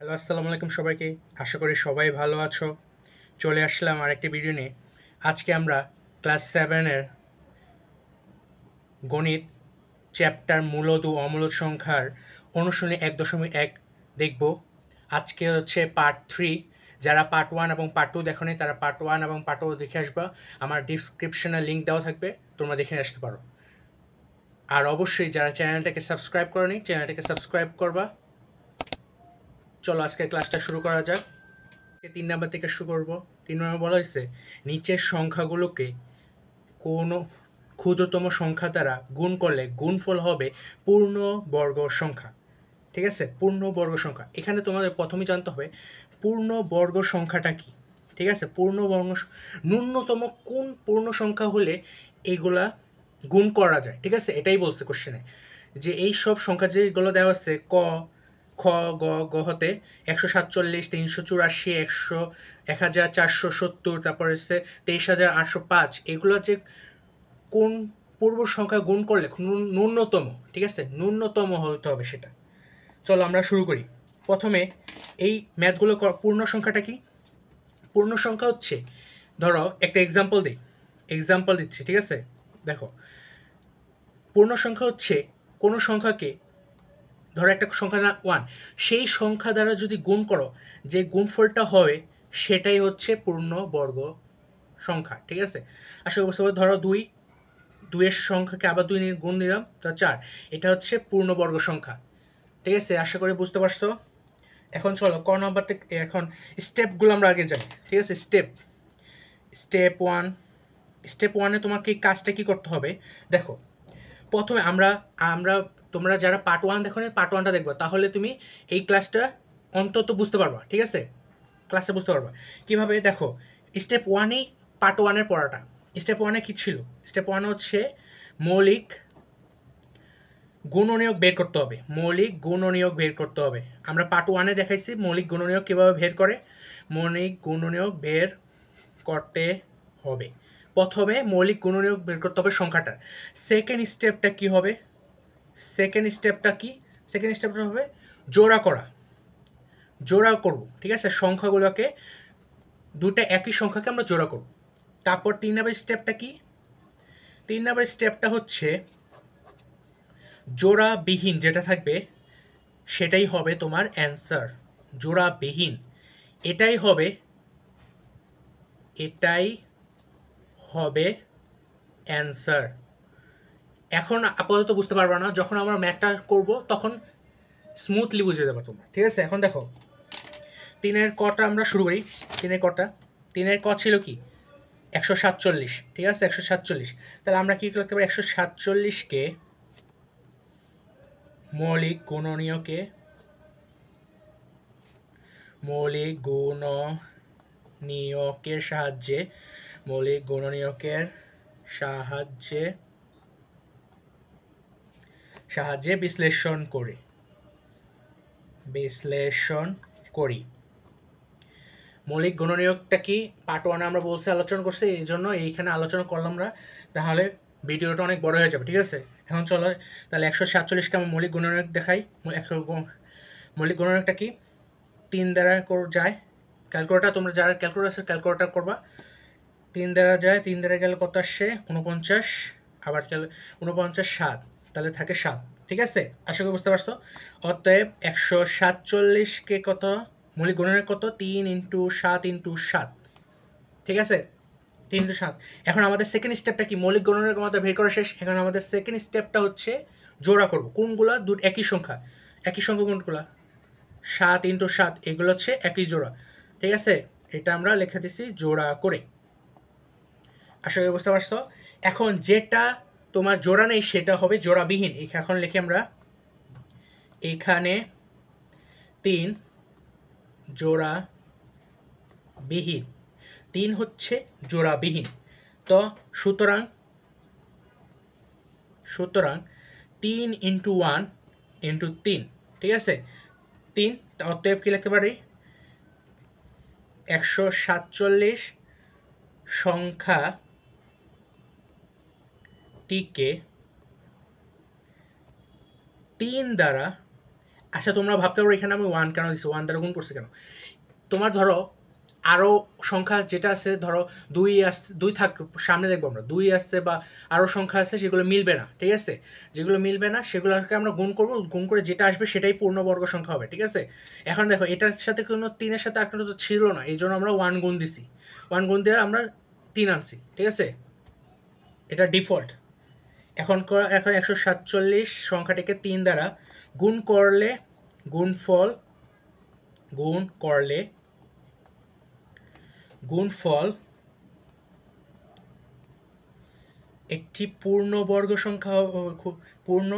Hello, আসসালামু আলাইকুম সবাইকে। আশা করি সবাই ভালো আছো। চলে আসলাম আরেকটি ভিডিও নিয়ে। আজকে আমরা ক্লাস 7 এর গণিত চ্যাপ্টার মূলদ ও অমূলদ সংখ্যার অনুশীলনী 1.1 দেখব। আজকে হচ্ছে পার্ট 3। যারা পার্ট 1 এবং পার্ট 2 দেখোনি তারা পার্ট 1 এবং পার্ট 2 দেখে আসবা। আমার ডিসক্রিপশনে লিংক দেওয়া থাকবে, তোমরা দেখে আসতে পারো। আর অবশ্যই যারা চ্যানেলটাকে সাবস্ক্রাইব করনি চ্যানেলটাকে সাবস্ক্রাইব করবা। চলো আজকের ক্লাসটা শুরু করা যাক। 3 নাম্বার থেকে শুরু করব। 3 নম্বর বলা হয়েছে নিচের সংখ্যাগুলোকে কোনো ক্ষুদ্রতম সংখ্যা দ্বারা গুণ করলে গুণফল হবে পূর্ণ বর্গ সংখ্যা। ঠিক আছে, পূর্ণ বর্গ সংখ্যা। এখানে তোমাদের প্রথমেই জানতে হবে পূর্ণ বর্গ সংখ্যাটা কি। ঠিক আছে, পূর্ণ বর্গ ন্যূনতম কোন পূর্ণ সংখ্যা হলে এগুলা গুণ করা যায়। ঠিক আছে, এটাই বলছে কোশ্চেনে, যে এই সব সংখ্যা যেগুলো দেওয়া আছে ক খ গ হতে 147, 384, 1470, তারপর হচ্ছে 23,805, এগুলো যে কোন পূর্ব সংখ্যা গুণ করলে ন্যূনতম, ঠিক আছে, ন্যূনতম হতে হবে সেটা। চলো আমরা শুরু করি। প্রথমে এই ম্যাথগুলো পূর্ণ সংখ্যাটা কি। পূর্ণ সংখ্যা হচ্ছে, ধরো একটা এক্সাম্পল দিচ্ছি। ঠিক আছে, দেখো, পূর্ণ সংখ্যা হচ্ছে কোনো সংখ্যাকে, ধরো একটা সংখ্যা না 1, সেই সংখ্যা দ্বারা যদি গুণ করো যে গুণফলটা হবে সেটাই হচ্ছে পূর্ণ বর্গ সংখ্যা। ঠিক আছে, আসলে বুঝতে পারো, ধরো 2 সংখ্যাকে আবার 2 নিয়ে গুণ দিলাম, তো 4, এটা হচ্ছে পূর্ণবর্গ সংখ্যা। ঠিক আছে, আশা করি বুঝতে পারছো। এখন চলো ক নাম্বার থেকে, এখন স্টেপগুলো আমরা আগে যাই। ঠিক আছে, স্টেপ ওয়ান। স্টেপ ওয়ানে তোমাকে কাজটা কি করতে হবে দেখো। প্রথমে আমরা আমরা তোমরা যারা পার্ট 1 দেখো না, পার্ট 1টা দেখবো, তাহলে তুমি এই ক্লাসটা অন্তত বুঝতে পারবা। ঠিক আছে, ক্লাসে বুঝতে পারবা কীভাবে। দেখো, স্টেপ ওয়ানেই পার্ট 1-এর পড়াটা। স্টেপ ওয়ানে কী ছিল? স্টেপ ওয়ান হচ্ছে মৌলিক গুণনীয়ক বের করতে হবে। মৌলিক গুণনীয়ক বের করতে হবে। আমরা পার্ট 1-এ দেখাইছি মৌলিক গুণনীয়ক কীভাবে বের করে। মৌলিক গুণনীয়ক বের করতে হবে। প্রথমে মৌলিক গুণনীয়ক বের করতে হবে সংখ্যাটার। সেকেন্ড স্টেপটা কি হবে? সেকেন্ড স্টেপটা হবে জোড়া করা। জোড়া করব। ঠিক আছে, সংখ্যাগুলোকে, দুটা একই সংখ্যাকে আমরা জোড়া করব। তারপর 3 নম্বর স্টেপটা কি? 3 নম্বর স্টেপটা হচ্ছে জোড়াবিহীন যেটা থাকবে সেটাই হবে তোমার অ্যান্সার। জোড়াবিহীন এটাই হবে অ্যান্সার। এখন আপাতত বুঝতে পারবা না, যখন আমরা ম্যাথটা করব তখন স্মুথলি বুঝে যাবে তোমরা। ঠিক আছে, এখন দেখো 3-এর কটা আমরা শুরু করি। 3-এর ক ছিল কি? 147। ঠিক আছে, 147। তাহলে আমরা কি করতে পারি? 147কে মৌলিক গুণনীয়কের সাহায্যে বিশ্লেষণ করি। মৌলিক গুণনীয়কটা কি পার্ট 1 আমরা বলছি, আলোচনা করছি, এই জন্য এইখানে আলোচনা করলাম না, তাহলে ভিডিওটা অনেক বড় হয়ে যাবে। ঠিক আছে, এখন চলো তাহলে 147কে আমরা মৌলিক গুণনীয়ক দেখাই। মৌলিক গুণনীয়কটা কি? 3 দ্বারা যায়। ক্যালকুলেটার, তোমরা যারা ক্যালকুলেটার করবা। 3 দ্বারা যায়, 3 দ্বারা গেলে কত আসছে? 49, আবার 49 7, তাহলে থাকে 7। ঠিক আছে, আশা করি বুঝতে পারছো। অতএব 147কে কত মৌলিক গুণনীয়ক কত? 3 × 7 × 7। ঠিক আছে, 3 × 7। এখন আমাদের সেকেন্ড স্টেপটা কি? মৌলিক গুণনীয়ক আমাদের বের করা শেষ। এখন আমাদের সেকেন্ড স্টেপটা হচ্ছে জোড়া করব। কোনগুলা? একই সংখ্যা কোনগুলা? 7 × 7, এগুলো হচ্ছে একই জোড়া। ঠিক আছে, এটা আমরা লিখে দিছি জোড়া করে। আশা করি বুঝতে পারছো। এখন যেটা তোমার জোড়া নেই সেটা হবে জোড়াবিহীন। এখন লিখি আমরা এখানে 3 জোড়াবিহীন। 3 হচ্ছে জোড়াবিহীন। তো সুতরাং 3 × 1 × 3। ঠিক আছে, 3। অতএব কি লিখতে পারি? 147 সংখ্যাটিকে 3 দ্বারা আচ্ছা তোমরা ভাবতে পারো এখানে আমি 1 কেন দিচ্ছি, 1 দ্বারা গুণ করছি কেন। তোমার ধরো আরও সংখ্যা যেটা আছে, ধরো 2 আসছে, 2 থাক সামনে দেখবো আমরা 2 আসছে বা আরও সংখ্যা আছে, সেগুলো মিলবে না, ঠিক আছে। যেগুলো মিলবে না সেগুলোকে আমরা গুণ করবো, গুণ করে যেটা আসবে সেটাই পূর্ণবর্গ সংখ্যা হবে, ঠিক আছে। এখন দেখো এটার সাথে কোনো 3-এর সাথে আটকানো তো ছিল না, এই জন্য আমরা 1 গুণ দিছি, 1 গুণ দিয়ে আমরা 3 আনছি, ঠিক আছে, এটা ডিফল্ট। এখন 147 সংখ্যাটিকে 3 দ্বারা গুণ করলে গুণফল একটি পূর্ণবর্গ সংখ্যা, পূর্ণ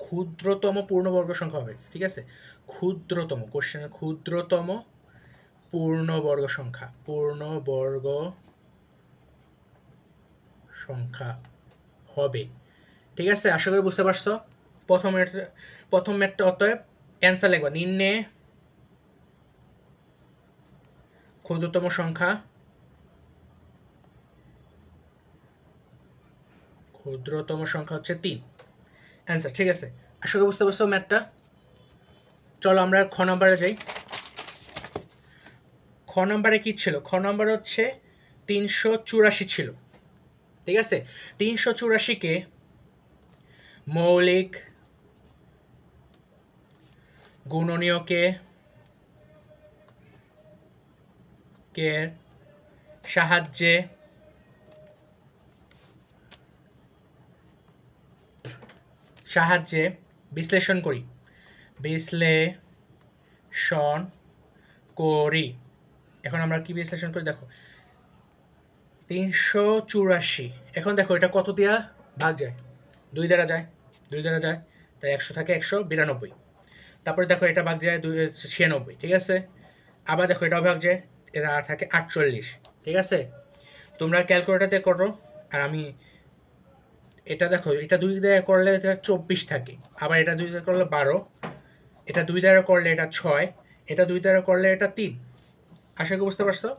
ক্ষুদ্রতম পূর্ণবর্গ সংখ্যা হবে, ঠিক আছে। ক্ষুদ্রতম কোশ্চেনের ক্ষুদ্রতম পূর্ণবর্গ সংখ্যা হবে, ঠিক আছে। আশা করি বুঝতে পারছো। প্রথম ম্যাথটা অতএব অ্যান্সার লিখবা, নিম্নে ক্ষুদ্রতম সংখ্যা হচ্ছে 3, অ্যান্সার, ঠিক আছে। আশা করি বুঝতে পারছো ম্যাথটা। চলো আমরা খ নাম্বারে যাই। খ নাম্বারে কি ছিল? খ নাম্বার হচ্ছে 384 ছিল, ঠিক আছে। 384-কে মৌলিক গুণনীয়কে সাহায্যে বিশ্লেষণ করি। এখন আমরা কি বিশ্লেষণ করি দেখো, 384, এখন দেখো এটা কত দিয়া ভাগ যায়? 2 দ্বারা যায়, তাই 100 থাকে 192। তারপরে দেখো এটা ভাগ যায় 96, ঠিক আছে। আবার দেখো এটা ভাগ যায়, এটা থাকে 48, ঠিক আছে। তোমরা ক্যালকুলেটারতে করো, আর আমি এটা দেখো, এটা 2 দ্বারা করলে এটা 24 থাকে, আবার এটা 2 দ্বারা করলে 12, এটা 2 দ্বারা করলে এটা 6, এটা 2 দ্বারা করলে এটা 3। আশা করি বুঝতে পারছো।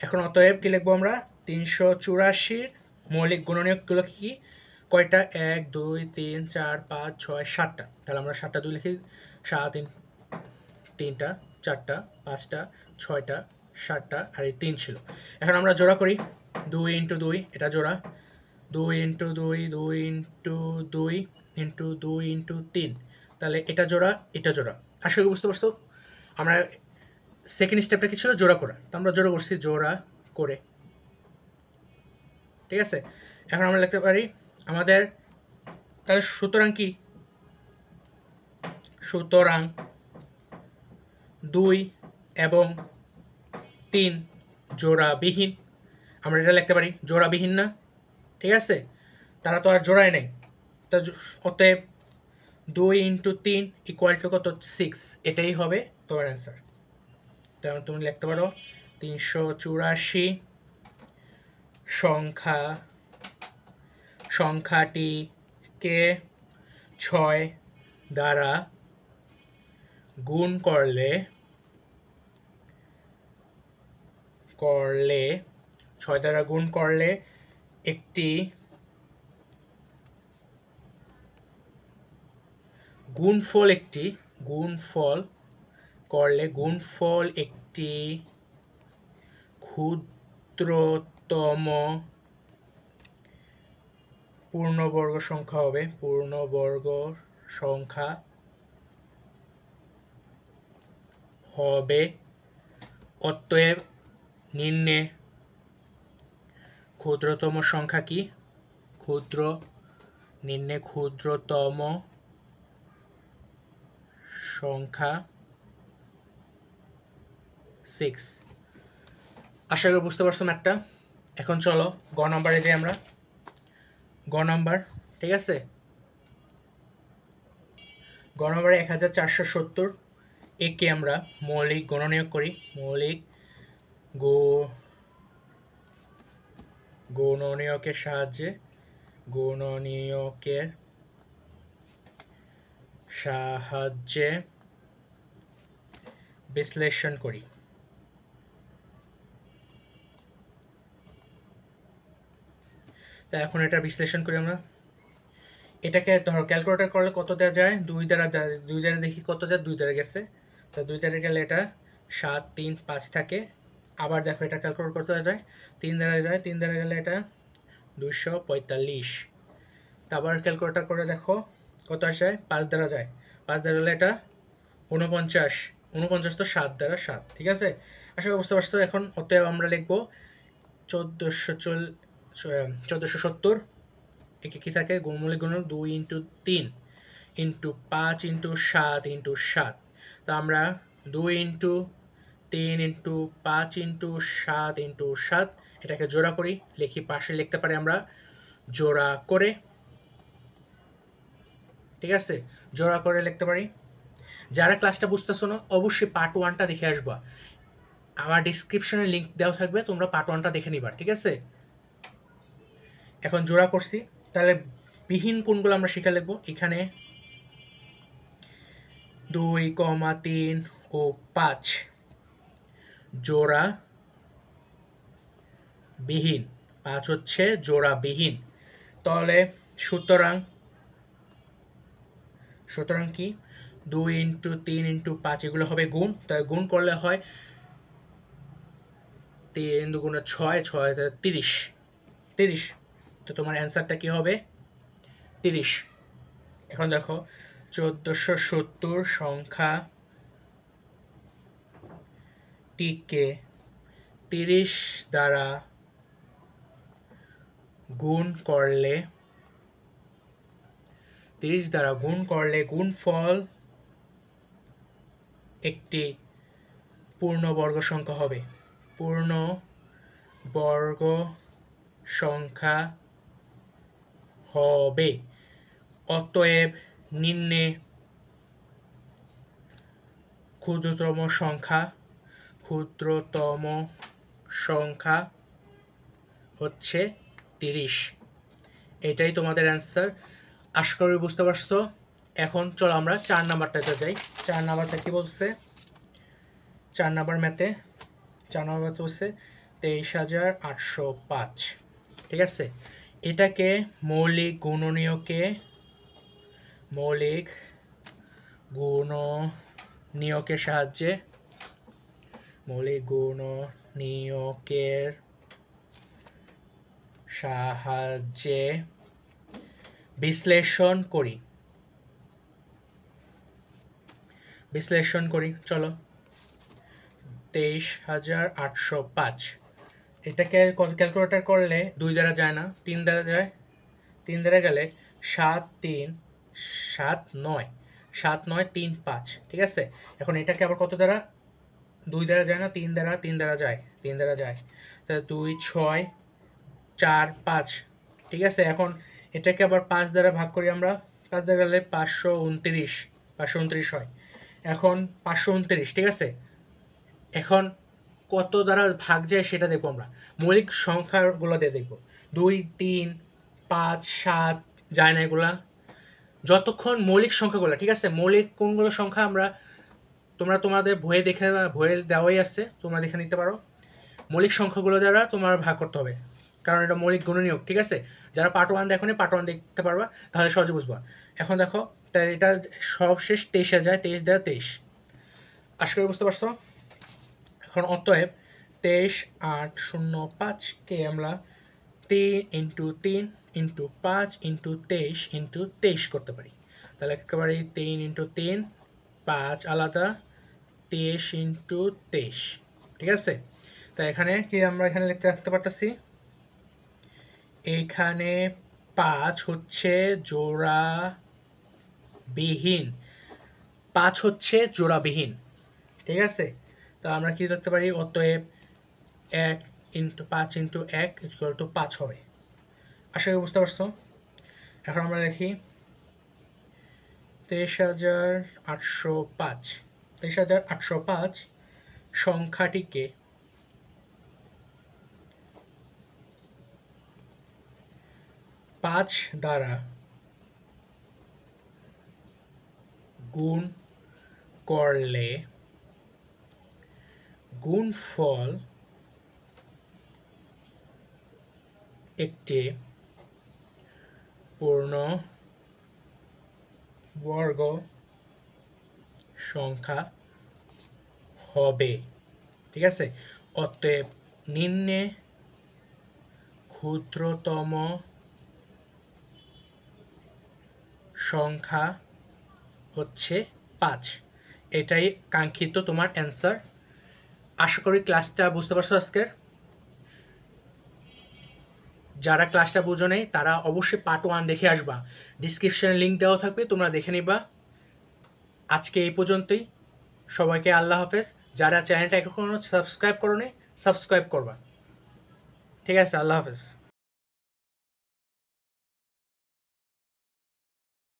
এখন অতএব কি লিখবো আমরা? 384 মৌলিক গুণনীয়কগুলো কি কয়টা? 1 2 3 4 5 6 7টা। তাহলে আমরা 7টা 2 লিখি, 7 3টা 4টা 5টা 6টা 7টা, আর এই 3 ছিল। এখন আমরা জোড়া করি, 2 × 2 এটা জোড়া, 2 × 2 2 × 2 × 2 × 3, তাহলে এটা জোড়া এটা জোড়া। আশা করি বুঝতে পারছো। আমরা সেকেন্ড স্টেপটা কি ছিল? জোড়া করা, তো আমরা জোড়া করছি, জোড়া করে, ঠিক আছে। এখন আমরা লিখতে পারি আমাদের, তাহলে সুতরাং কি, সুতরাং 2 এবং 3 জোড়াবিহীন। আমরা এটা লিখতে পারি জোড়াবিহীন না, ঠিক আছে, তারা তো আর জোড়ায় নেই। তা অতএব 2 × 3 = কত? 6, এটাই হবে তোমার অ্যান্সার। তেমন তুমি লিখতে পারো 384 সংখ্যাটিকে 6 দ্বারা গুণ করলে 6 দ্বারা গুণ করলে একটি গুণফল একটি ক্ষুদ্রতম পূর্ণবর্গ সংখ্যা হবে। অতএব নিম্নে ক্ষুদ্রতম সংখ্যা কি? ক্ষুদ্রতম সংখ্যা 6। আশা করি বুঝতে পারছো ম্যাথটা। এখন চলো গ নাম্বারে যাই আমরা। গ নাম্বার, ঠিক আছে। গ নাম্বারে 1470 একে আমরা মৌলিক গুণনীয়ক করি। মৌলিক গুণনীয়কের সাহায্যে বিশ্লেষণ করি। তা এখন এটা বিশ্লেষণ করি আমরা। এটাকে ধরো ক্যালকুলেটর করলে কত দেওয়া যায়, 2 দ্বারা দেখি কত যায়, 2 দ্বারা গেছে, তা 2 দ্বারা গেলে এটা 7 3 5 থাকে। আবার দেখো এটা ক্যালকুলেট করতে যায়, 3 দ্বারা যায়, 3 দ্বারা গেলে এটা 245। আবার ক্যালকুলেটর করে দেখো কত আসে, 5 দ্বারা যায়, 5 দ্বারা গেলে এটা 49, 49 তো 7 দ্বারা 7, ঠিক আছে। আশা করি বুঝতে পারছো। এখন অতএব আমরা লিখবো 1470, একে কী থাকে, মৌলিক গুণক 2 × 3 × 5 × 7 × 7। তো আমরা 2 × 3 × 5 × 7 × 7 এটাকে জোড়া করি, লিখি, পাশে লিখতে পারি আমরা জোড়া করে, ঠিক আছে, জোড়া করে লিখতে পারি। যারা ক্লাসটা বুঝতেছো না অবশ্যই পার্ট 1টা দেখে আসবা, আমার ডিসক্রিপশনে লিঙ্ক দেওয়া থাকবে, তোমরা পার্ট 1টা দেখে নিবা, ঠিক আছে। এখন জোড়া করছি, তাহলে বিহীন কোণগুলো আমরা শিখে লিখবো। এখানে 2, 3 ও 5 জোড়া বিহীন, 5 হচ্ছে জোড়া বিহীন। তাহলে সুতরাং কি, 2 × 3 × 5 এগুলো হবে গুণ, তাই গুণ করলে হয় 3 × 2 = 6, 6 30, 30। তো তোমার অ্যান্সারটা কি হবে, 30। এখন দেখো 1470 সংখ্যাটিকে 30 দ্বারা গুণ করলে, 30 দ্বারা গুণ করলে গুণফল একটি পূর্ণবর্গ সংখ্যা হবে, পূর্ণবর্গ সংখ্যা হবে। অতএব নিম্নে ক্ষুদ্রতম সংখ্যা হচ্ছে 30। এটাই তোমাদের অ্যান্সার। আশা করি বুঝতে পারছো। এখন চলো আমরা 4 নাম্বারটাতে যাই। 4 নাম্বারটা কি বলছে, 4 নাম্বার ম্যাথে, 4 নাম্বার ম্যাথে বলছে 23,805, ঠিক আছে। এটাকে মৌলিক গুণনীয়কের সাহায্যে বিশ্লেষণ করি। চলো 23,805, এটাকে ক্যালকুলেটর করলে 2 দ্বারা যায় না, 3 দ্বারা যায়, 3 দ্বারা গেলে 7 3 7 9, 7 9 3 5, ঠিক আছে। এখন এটাকে আবার কত দ্বারা, 2 দ্বারা যায় না, 3 দ্বারা যায়, 3 দ্বারা যায়, তাহলে 2 6 4 5, ঠিক আছে। এখন এটাকে আবার 5 দ্বারা ভাগ করি আমরা, 5 দ্বারা গেলে 529 হয়। এখন 529, ঠিক আছে। এখন কত দ্বারা ভাগ যায় সেটা দেখবো আমরা, মৌলিক সংখ্যাগুলো দিয়ে দেখবো। 2 3 5 7 যায় না এগুলা, যতক্ষণ মৌলিক সংখ্যাগুলো, ঠিক আছে, মৌলিক কোনগুলো সংখ্যা আমরা, তোমরা তোমাদের বইয়ে দেওয়াই আছে, তোমরা দেখে নিতে পারো। মৌলিক সংখ্যাগুলো দ্বারা তোমার ভাগ করতে হবে, কারণ এটা মৌলিক গুণনীয়ক, ঠিক আছে। যারা পার্ট 1 দেখো নি, পার্ট 1 দেখতে পারবা, তাহলে সহজে বুঝবা। এখন দেখো, তাই এটা সবশেষ 23-এ যায়, 23 দ্বারা 23, আশা করি বুঝতে পারছো। এখন অতএব 23,805কে আমরা 3 × 3 × 5 × 23 × 23 করতে পারি। তাহলে একেবারে 3 × 3, 5 আলাদা, 23 × 23, ঠিক আছে। তাই এখানে কি আমরা এখানে লিখতে রাখতে পারতেছি, এখানে 5 হচ্ছে জোড়া বিহীন, 5 হচ্ছে জোড়া বিহীন, ঠিক আছে। তো আমরা কি লিখতে পারি, অতএব 1 × 5 × 1 = 5 হবে। আশা করি বুঝতে পারছো। এখন আমরা লিখি 23,805 সংখ্যাটিকে 5 দ্বারা গুণ করলে গুণফল একটি পূর্ণবর্গ সংখ্যা হবে। ঠিক আছে, অতএব নিম্নে ক্ষুদ্রতম সংখ্যা হচ্ছে 5। এটাই কাঙ্ক্ষিত তোমার অ্যান্সার। আশা করি ক্লাসটা বুঝতে পারছো আজকের। যারা ক্লাসটা বুঝো নাই তারা অবশ্যই পার্ট 1 দেখে আসবা, ডিসক্রিপশনে লিঙ্ক দেওয়া থাকবে, তোমরা দেখে নিবা। আজকে এই পর্যন্তই, সবাইকে আল্লাহ হাফেজ। যারা চ্যানেলটা এখনো সাবস্ক্রাইব করো নি, সাবস্ক্রাইব করবা। ঠিক আছে, আল্লাহ হাফেজ।